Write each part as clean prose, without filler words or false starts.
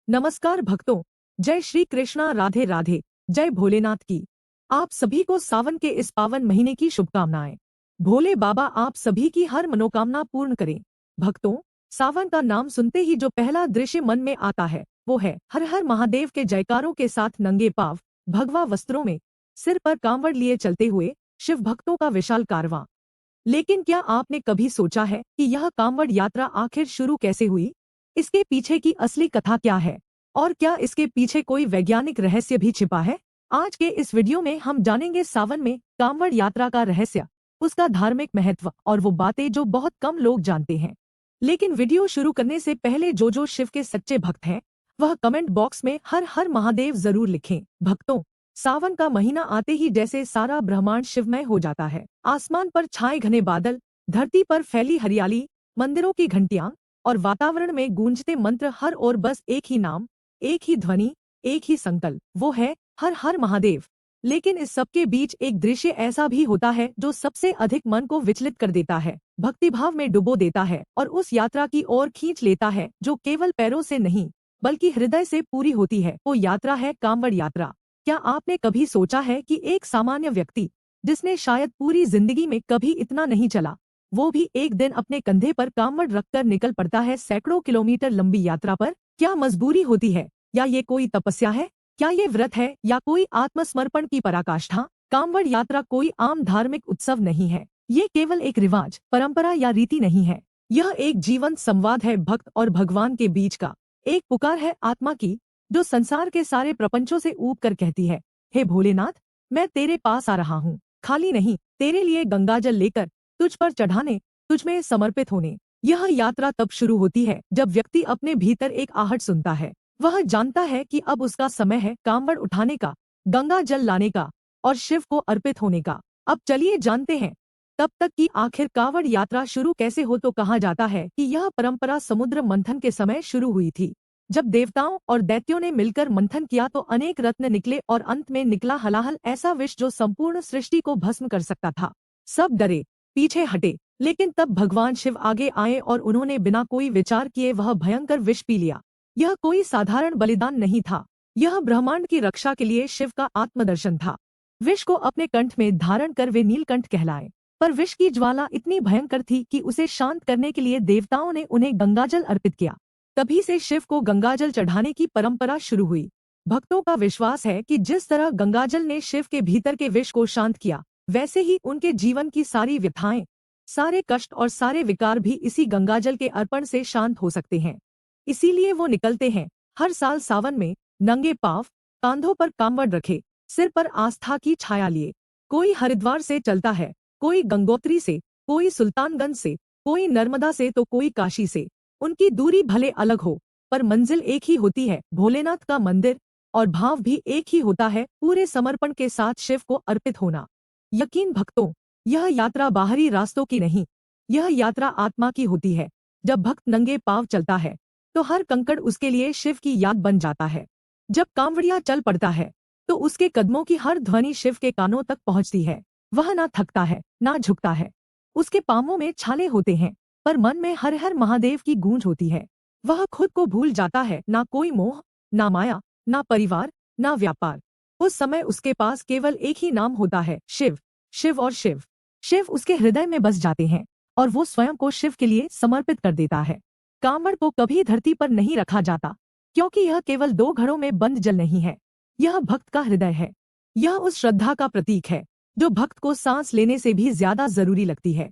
नमस्कार भक्तों, जय श्री कृष्णा, राधे राधे, जय भोलेनाथ की। आप सभी को सावन के इस पावन महीने की शुभकामनाएं। भोले बाबा आप सभी की हर मनोकामना पूर्ण करें। भक्तों, सावन का नाम सुनते ही जो पहला दृश्य मन में आता है वो है हर हर महादेव के जयकारों के साथ नंगे पांव, भगवा वस्त्रों में, सिर पर कांवड़ लिए चलते हुए शिव भक्तों का विशाल कारवां। लेकिन क्या आपने कभी सोचा है कि यह कांवड़ यात्रा आखिर शुरू कैसे हुई? इसके पीछे की असली कथा क्या है? और क्या इसके पीछे कोई वैज्ञानिक रहस्य भी छिपा है? आज के इस वीडियो में हम जानेंगे सावन में कांवड़ यात्रा का रहस्य, उसका धार्मिक महत्व और वो बातें जो बहुत कम लोग जानते हैं। लेकिन वीडियो शुरू करने से पहले जो शिव के सच्चे भक्त हैं, वह कमेंट बॉक्स में हर हर महादेव जरूर लिखें। भक्तों, सावन का महीना आते ही जैसे सारा ब्रह्मांड शिवमय हो जाता है। आसमान पर छाए घने बादल, धरती पर फैली हरियाली, मंदिरों की घंटियां और वातावरण में गूंजते मंत्र, हर ओर बस एक ही नाम, एक ही ध्वनि, एक ही संकल्प, वो है हर हर महादेव। लेकिन इस सबके बीच एक दृश्य ऐसा भी होता है जो सबसे अधिक मन को विचलित कर देता है, भक्तिभाव में डुबो देता है और उस यात्रा की ओर खींच लेता है जो केवल पैरों से नहीं बल्कि हृदय से पूरी होती है। वो यात्रा है कांवड़ यात्रा। क्या आपने कभी सोचा है कि एक सामान्य व्यक्ति जिसने शायद पूरी जिंदगी में कभी इतना नहीं चला, वो भी एक दिन अपने कंधे पर कांवड़ रखकर निकल पड़ता है सैकड़ों किलोमीटर लंबी यात्रा पर? क्या मजबूरी होती है, या ये कोई तपस्या है, क्या ये व्रत है, या कोई आत्मसमर्पण की पराकाष्ठा? कांवड़ यात्रा कोई आम धार्मिक उत्सव नहीं है। ये केवल एक रिवाज, परंपरा या रीति नहीं है। यह एक जीवंत संवाद है भक्त और भगवान के बीच का। एक पुकार है आत्मा की जो संसार के सारे प्रपंचों से ऊब कर कहती है, हे भोलेनाथ, मैं तेरे पास आ रहा हूँ, खाली नहीं, तेरे लिए गंगाजल लेकर, तुझ पर चढ़ाने, तुझ में समर्पित होने। यह यात्रा तब शुरू होती है जब व्यक्ति अपने भीतर एक आहट सुनता है। वह जानता है कि अब उसका समय है कांवड़ उठाने का, गंगा जल लाने का और शिव को अर्पित होने का। अब चलिए जानते हैं तब तक कि आखिर कांवड़ यात्रा शुरू कैसे हो। तो कहा जाता है कि यह परंपरा समुद्र मंथन के समय शुरू हुई थी। जब देवताओं और दैत्यों ने मिलकर मंथन किया तो अनेक रत्न निकले और अंत में निकला हलाहल, ऐसा विष जो संपूर्ण सृष्टि को भस्म कर सकता था। सब डरे, पीछे हटे, लेकिन तब भगवान शिव आगे आए और उन्होंने बिना कोई विचार किए वह भयंकर विष पी लिया। यह कोई साधारण बलिदान नहीं था, यह ब्रह्मांड की रक्षा के लिए शिव का आत्मदर्शन था। विष को अपने कंठ में धारण कर वे नीलकंठ कहलाए। पर विष की ज्वाला इतनी भयंकर थी कि उसे शांत करने के लिए देवताओं ने उन्हें गंगाजल अर्पित किया। तभी से शिव को गंगाजल चढ़ाने की परंपरा शुरू हुई। भक्तों का विश्वास है कि जिस तरह गंगाजल ने शिव के भीतर के विष को शांत किया, वैसे ही उनके जीवन की सारी व्यथाएं, सारे कष्ट और सारे विकार भी इसी गंगाजल के अर्पण से शांत हो सकते हैं। इसीलिए वो निकलते हैं हर साल सावन में, नंगे पांव, कांधों पर कांवड़ रखे, सिर पर आस्था की छाया लिए। कोई हरिद्वार से चलता है, कोई गंगोत्री से, कोई सुल्तानगंज से, कोई नर्मदा से तो कोई काशी से। उनकी दूरी भले अलग हो, पर मंजिल एक ही होती है, भोलेनाथ का मंदिर। और भाव भी एक ही होता है, पूरे समर्पण के साथ शिव को अर्पित होना। यकीन भक्तों, यह यात्रा बाहरी रास्तों की नहीं, यह यात्रा आत्मा की होती है। जब भक्त नंगे पांव चलता है तो हर कंकड़ उसके लिए शिव की याद बन जाता है। जब कांवड़िया चल पड़ता है तो उसके कदमों की हर ध्वनि शिव के कानों तक पहुंचती है। वह ना थकता है, ना झुकता है। उसके पांवों में छाले होते हैं, पर मन में हर हर महादेव की गूंज होती है। वह खुद को भूल जाता है, ना कोई मोह, ना माया, ना परिवार, ना व्यापार। उस समय उसके पास केवल एक ही नाम होता है, शिव। शिव और शिव। शिव उसके हृदय में बस जाते हैं और वो स्वयं को शिव के लिए समर्पित कर देता है। कांवड़ को कभी धरती पर नहीं रखा जाता, क्योंकि यह केवल दो घड़ों में बंद जल नहीं है, यह भक्त का हृदय है। यह उस श्रद्धा का प्रतीक है जो भक्त को सांस लेने से भी ज्यादा जरूरी लगती है।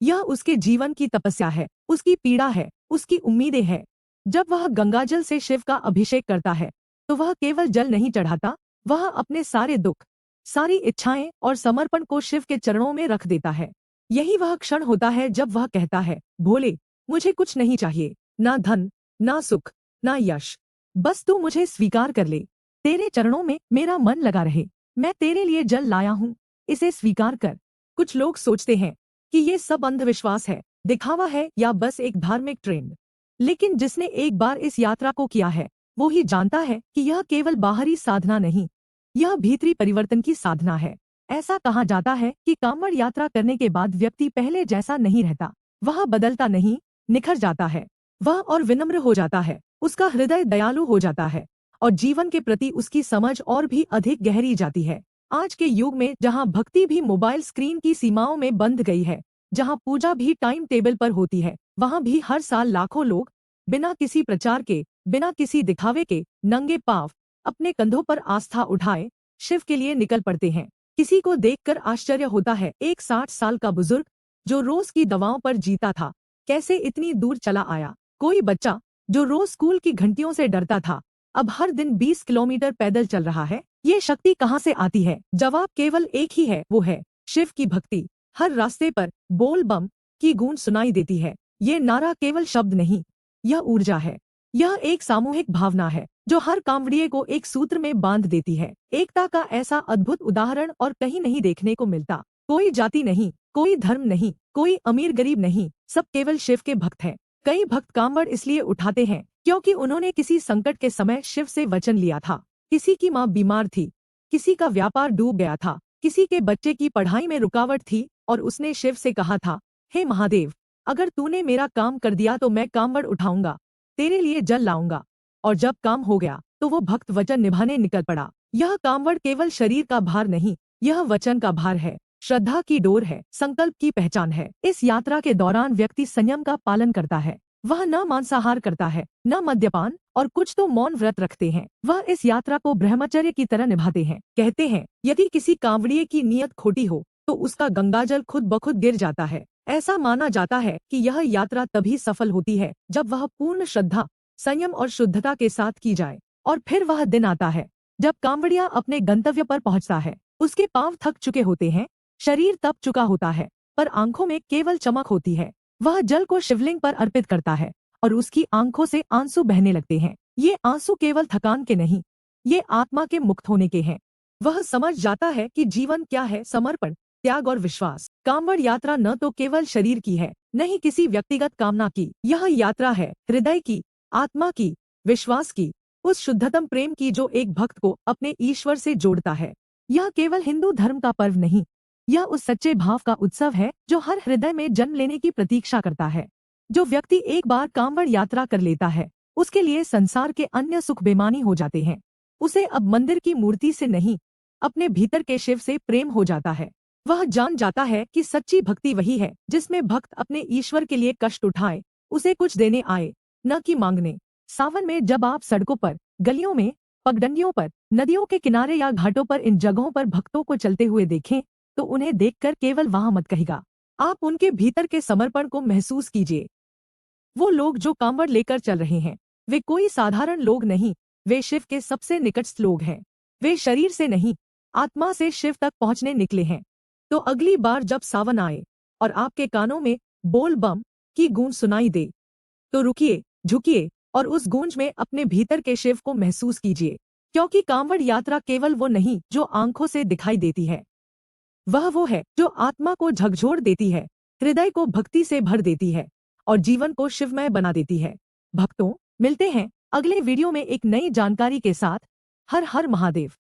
यह उसके जीवन की तपस्या है, उसकी पीड़ा है, उसकी उम्मीदें हैं। जब वह गंगाजल से शिव का अभिषेक करता है तो वह केवल जल नहीं चढ़ाता, वह अपने सारे दुख, सारी इच्छाएं और समर्पण को शिव के चरणों में रख देता है। यही वह क्षण होता है जब वह कहता है, भोले, मुझे कुछ नहीं चाहिए, ना धन, ना सुख, ना यश, बस तू मुझे स्वीकार कर ले। तेरे चरणों में मेरा मन लगा रहे। मैं तेरे लिए जल लाया हूँ, इसे स्वीकार कर। कुछ लोग सोचते हैं कि ये सब अंधविश्वास है, दिखावा है या बस एक धार्मिक ट्रेंड। लेकिन जिसने एक बार इस यात्रा को किया है वो ही जानता है कि यह केवल बाहरी साधना नहीं, यह भीतरी परिवर्तन की साधना है। ऐसा कहा जाता है कि कांवड़ यात्रा करने के बाद व्यक्ति पहले जैसा नहीं रहता, वह बदलता नहीं, निखर जाता है। वह और विनम्र हो जाता है, उसका हृदय दयालु हो जाता है और जीवन के प्रति उसकी समझ और भी अधिक गहरी जाती है। आज के युग में जहाँ भक्ति भी मोबाइल स्क्रीन की सीमाओं में बंध गई है, जहाँ पूजा भी टाइम टेबल पर होती है, वहाँ भी हर साल लाखों लोग बिना किसी प्रचार के, बिना किसी दिखावे के, नंगे पांव अपने कंधों पर आस्था उठाए शिव के लिए निकल पड़ते हैं। किसी को देखकर आश्चर्य होता है, एक 60 साल का बुजुर्ग जो रोज की दवाओं पर जीता था, कैसे इतनी दूर चला आया। कोई बच्चा जो रोज स्कूल की घंटियों से डरता था, अब हर दिन 20 किलोमीटर पैदल चल रहा है। ये शक्ति कहाँ से आती है? जवाब केवल एक ही है, वो है शिव की भक्ति। हर रास्ते पर बोल बम की गूंज सुनाई देती है। ये नारा केवल शब्द नहीं, यह ऊर्जा है। यह एक सामूहिक भावना है जो हर कांवड़िए को एक सूत्र में बांध देती है। एकता का ऐसा अद्भुत उदाहरण और कहीं नहीं देखने को मिलता। कोई जाति नहीं, कोई धर्म नहीं, कोई अमीर गरीब नहीं, सब केवल शिव के भक्त हैं। कई भक्त कांवड़ इसलिए उठाते हैं क्योंकि उन्होंने किसी संकट के समय शिव से वचन लिया था। किसी की माँ बीमार थी, किसी का व्यापार डूब गया था, किसी के बच्चे की पढ़ाई में रुकावट थी और उसने शिव से कहा था, हे महादेव, अगर तूने मेरा काम कर दिया तो मैं कांवड़ उठाऊंगा, तेरे लिए जल लाऊंगा। और जब काम हो गया तो वो भक्त वचन निभाने निकल पड़ा। यह कांवड़ केवल शरीर का भार नहीं, यह वचन का भार है, श्रद्धा की डोर है, संकल्प की पहचान है। इस यात्रा के दौरान व्यक्ति संयम का पालन करता है। वह न मांसाहार करता है, न मद्यपान, और कुछ तो मौन व्रत रखते हैं। वह इस यात्रा को ब्रह्मचर्य की तरह निभाते हैं। कहते हैं, यदि किसी कांवड़िए की नीयत खोटी हो तो उसका गंगाजल खुद ब खुद गिर जाता है। ऐसा माना जाता है कि यह यात्रा तभी सफल होती है जब वह पूर्ण श्रद्धा, संयम और शुद्धता के साथ की जाए। और फिर वह दिन आता है जब कांवड़िया अपने गंतव्य पर पहुंचता है। उसके पांव थक चुके होते हैं, शरीर तप चुका होता है, पर आंखों में केवल चमक होती है। वह जल को शिवलिंग पर अर्पित करता है और उसकी आंखों से आंसू बहने लगते हैं। ये आंसू केवल थकान के नहीं, ये आत्मा के मुक्त होने के हैं। वह समझ जाता है कि जीवन क्या है, समर्पण, त्याग और विश्वास। कांवड़ यात्रा न तो केवल शरीर की है, न ही किसी व्यक्तिगत कामना की। यह यात्रा है हृदय की, आत्मा की, विश्वास की, उस शुद्धतम प्रेम की जो एक भक्त को अपने ईश्वर से जोड़ता है। यह केवल हिंदू धर्म का पर्व नहीं, यह उस सच्चे भाव का उत्सव है जो हर हृदय में जन्म लेने की प्रतीक्षा करता है। जो व्यक्ति एक बार कांवड़ यात्रा कर लेता है, उसके लिए संसार के अन्य सुख बेमानी हो जाते हैं। उसे अब मंदिर की मूर्ति से नहीं, अपने भीतर के शिव से प्रेम हो जाता है। वह जान जाता है कि सच्ची भक्ति वही है जिसमें भक्त अपने ईश्वर के लिए कष्ट उठाए, उसे कुछ देने आए, न कि मांगने। सावन में जब आप सड़कों पर, गलियों में, पगडंडियों पर, नदियों के किनारे या घाटों पर इन जगहों पर भक्तों को चलते हुए देखें तो उन्हें देखकर केवल वहां मत कहिएगा, आप उनके भीतर के समर्पण को महसूस कीजिए। वो लोग जो कांवड़ लेकर चल रहे हैं, वे कोई साधारण लोग नहीं, वे शिव के सबसे निकटस्थ लोग हैं। वे शरीर से नहीं, आत्मा से शिव तक पहुंचने निकले हैं। तो अगली बार जब सावन आए और आपके कानों में बोल बम की गूंज सुनाई दे, तो रुकिए, झुकिए और उस गूंज में अपने भीतर के शिव को महसूस कीजिए। क्योंकि कांवड़ यात्रा केवल वो नहीं जो आंखों से दिखाई देती है, वह वो है जो आत्मा को झकझोर देती है, हृदय को भक्ति से भर देती है और जीवन को शिवमय बना देती है। भक्तों, मिलते हैं अगले वीडियो में एक नई जानकारी के साथ। हर हर महादेव।